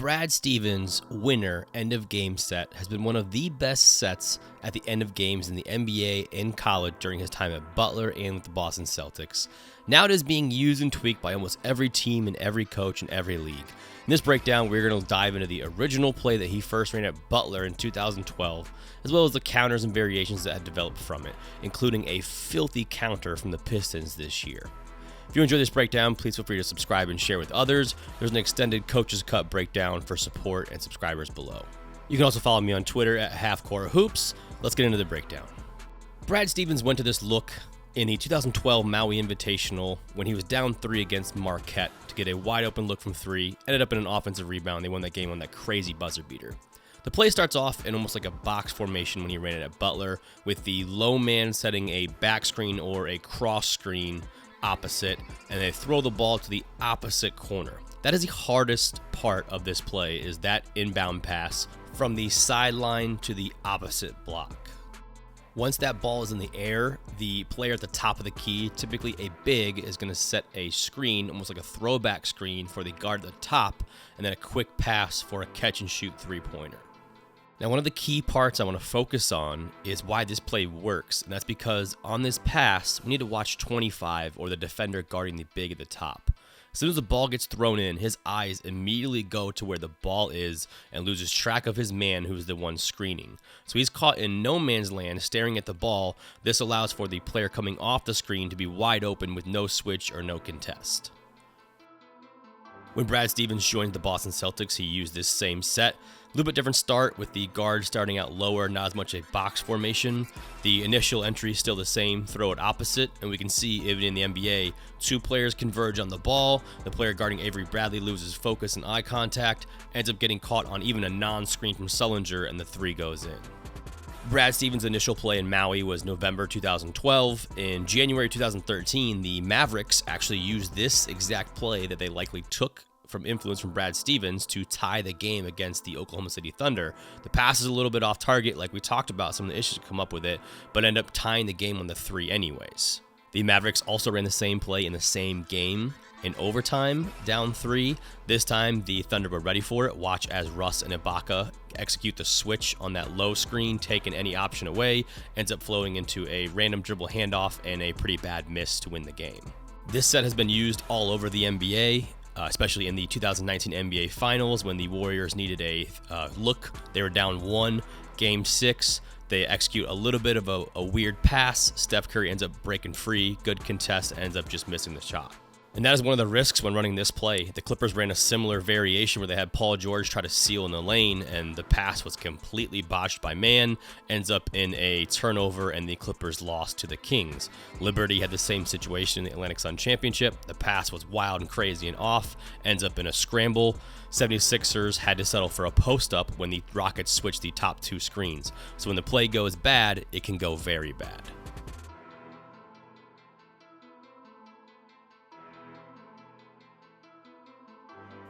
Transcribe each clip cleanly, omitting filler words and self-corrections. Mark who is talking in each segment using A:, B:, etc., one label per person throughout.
A: Brad Stevens' winner end of game set has been one of the best sets at the end of games in the NBA and college during his time at Butler and with the Boston Celtics. Now it is being used and tweaked by almost every team and every coach in every league. In this breakdown, we're going to dive into the original play that he first ran at Butler in 2012, as well as the counters and variations that had developed from it, including a filthy counter from the Pistons this year. If you enjoy this breakdown, please feel free to subscribe and share with others. There's an extended Coach's Cut breakdown for support and subscribers below. You can also follow me on Twitter at HalfCourtHoops. Let's get into the breakdown. Brad Stevens went to this look in the 2012 Maui Invitational when he was down 3 against Marquette to get a wide open look from 3, ended up in an offensive rebound. They won that game on that crazy buzzer beater. The play starts off in almost like a box formation when he ran it at Butler, with the low man setting a back screen or a cross screen opposite, and they throw the ball to the opposite corner. That is the hardest part of this play, is that inbound pass from the sideline to the opposite block. Once that ball is in the air, the player at the top of the key, typically a big, is going to set a screen, almost like a throwback screen for the guard at the top, and then a quick pass for a catch and shoot three-pointer. Now, one of the key parts I want to focus on is why this play works, and that's because on this pass, we need to watch 25, or the defender guarding the big at the top. As soon as the ball gets thrown in, his eyes immediately go to where the ball is and loses track of his man, who's the one screening. So he's caught in no man's land staring at the ball. This allows for the player coming off the screen to be wide open with no switch or no contest. When Brad Stevens joined the Boston Celtics, he used this same set. A little bit different start, with the guard starting out lower, not as much a box formation. The initial entry is still the same, throw it opposite, and we can see even in the NBA, 2 players converge on the ball. The player guarding Avery Bradley loses focus and eye contact, ends up getting caught on even a non-screen from Sullinger, and the 3 goes in. Brad Stevens' initial play in Maui was November 2012. In January 2013, the Mavericks actually used this exact play that they likely took from influence from Brad Stevens to tie the game against the Oklahoma City Thunder. The pass is a little bit off target, like we talked about, some of the issues that come up with it, but end up tying the game on the 3 anyways. The Mavericks also ran the same play in the same game in overtime, down 3. This time, the Thunder were ready for it. Watch as Russ and Ibaka execute the switch on that low screen, taking any option away, ends up flowing into a random dribble handoff and a pretty bad miss to win the game. This set has been used all over the NBA, especially in the 2019 NBA Finals when the Warriors needed a look. They were down 1, Game 6. They execute a little bit of a weird pass. Steph Curry ends up breaking free. Good contest, ends up just missing the shot. And that is one of the risks when running this play. The Clippers ran a similar variation where they had Paul George try to seal in the lane, and the pass was completely botched by man, ends up in a turnover, and the Clippers lost to the Kings. Liberty had the same situation in the Atlantic Sun Championship. The pass was wild and crazy and off, ends up in a scramble. 76ers had to settle for a post-up when the Rockets switched the top 2 screens. So when the play goes bad, it can go very bad.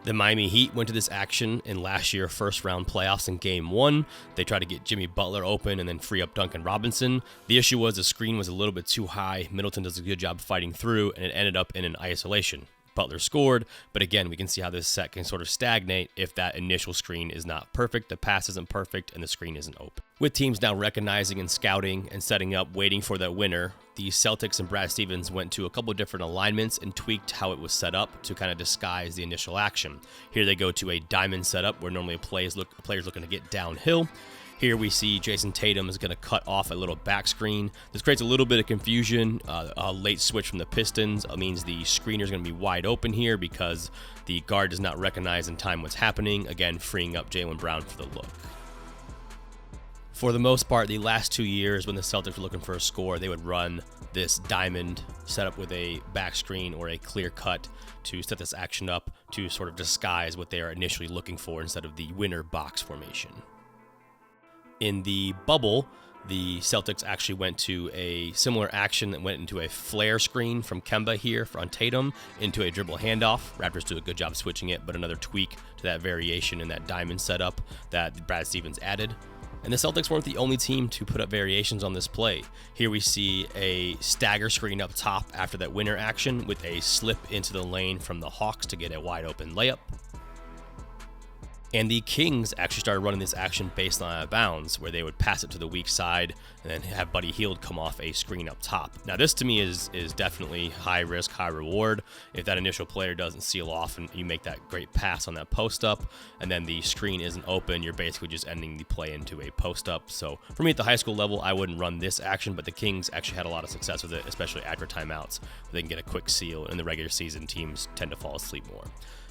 A: The Miami Heat went to this action in last year's first-round playoffs in Game 1. They tried to get Jimmy Butler open and then free up Duncan Robinson. The issue was the screen was a little bit too high. Middleton does a good job fighting through, and it ended up in an isolation. Butler scored, but again, we can see how this set can sort of stagnate if that initial screen is not perfect, the pass isn't perfect, and the screen isn't open. With teams now recognizing and scouting and setting up, waiting for that winner, the Celtics and Brad Stevens went to a couple different alignments and tweaked how it was set up to kind of disguise the initial action. Here they go to a diamond setup where normally a player's looking to get downhill. Here we see Jason Tatum is going to cut off a little back screen. This creates a little bit of confusion. A late switch from the Pistons means the screener is going to be wide open here because the guard does not recognize in time what's happening, again freeing up Jaylen Brown for the look. For the most part, the last 2 years when the Celtics were looking for a score, they would run this diamond setup with a back screen or a clear cut to set this action up to sort of disguise what they are initially looking for instead of the winner box formation. In the bubble, the Celtics actually went to a similar action that went into a flare screen from Kemba here on Tatum into a dribble handoff. Raptors do a good job switching it, but another tweak to that variation in that diamond setup that Brad Stevens added. And the Celtics weren't the only team to put up variations on this play. Here we see a stagger screen up top after that winner action with a slip into the lane from the Hawks to get a wide open layup. And the Kings actually started running this action baseline out of bounds, where they would pass it to the weak side and then have Buddy Hield come off a screen up top. Now, this to me is definitely high risk, high reward. If that initial player doesn't seal off and you make that great pass on that post up, and then the screen isn't open, you're basically just ending the play into a post up. So for me at the high school level, I wouldn't run this action, but the Kings actually had a lot of success with it, especially after timeouts. They can get a quick seal. In the regular season, teams tend to fall asleep more.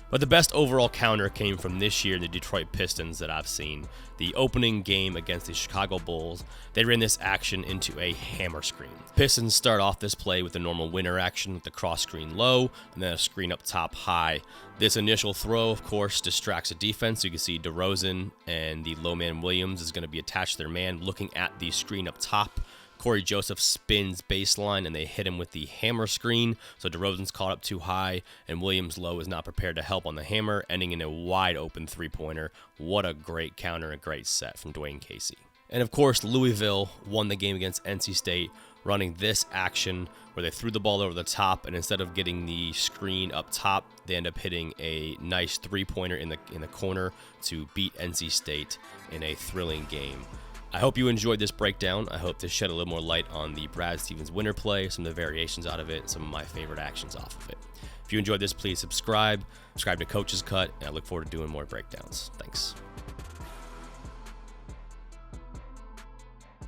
A: But the best overall counter came from this year, the Detroit Pistons, that I've seen. The opening game against the Chicago Bulls, they ran this action into a hammer screen. Pistons start off this play with the normal winner action with the cross screen low and then a screen up top high. This initial throw, of course, distracts the defense. You can see DeRozan and the low man Williams is going to be attached to their man looking at the screen up top. Corey Joseph spins baseline and they hit him with the hammer screen. So DeRozan's caught up too high and Williams low is not prepared to help on the hammer, ending in a wide open three-pointer. What a great counter, a great set from Dwayne Casey. And of course, Louisville won the game against NC State, running this action where they threw the ball over the top, and instead of getting the screen up top, they end up hitting a nice three-pointer in the corner to beat NC State in a thrilling game. I hope you enjoyed this breakdown. I hope this shed a little more light on the Brad Stevens winner play, some of the variations out of it, some of my favorite actions off of it. If you enjoyed this, please subscribe to Coach's Cut, and I look forward to doing more breakdowns. Thanks.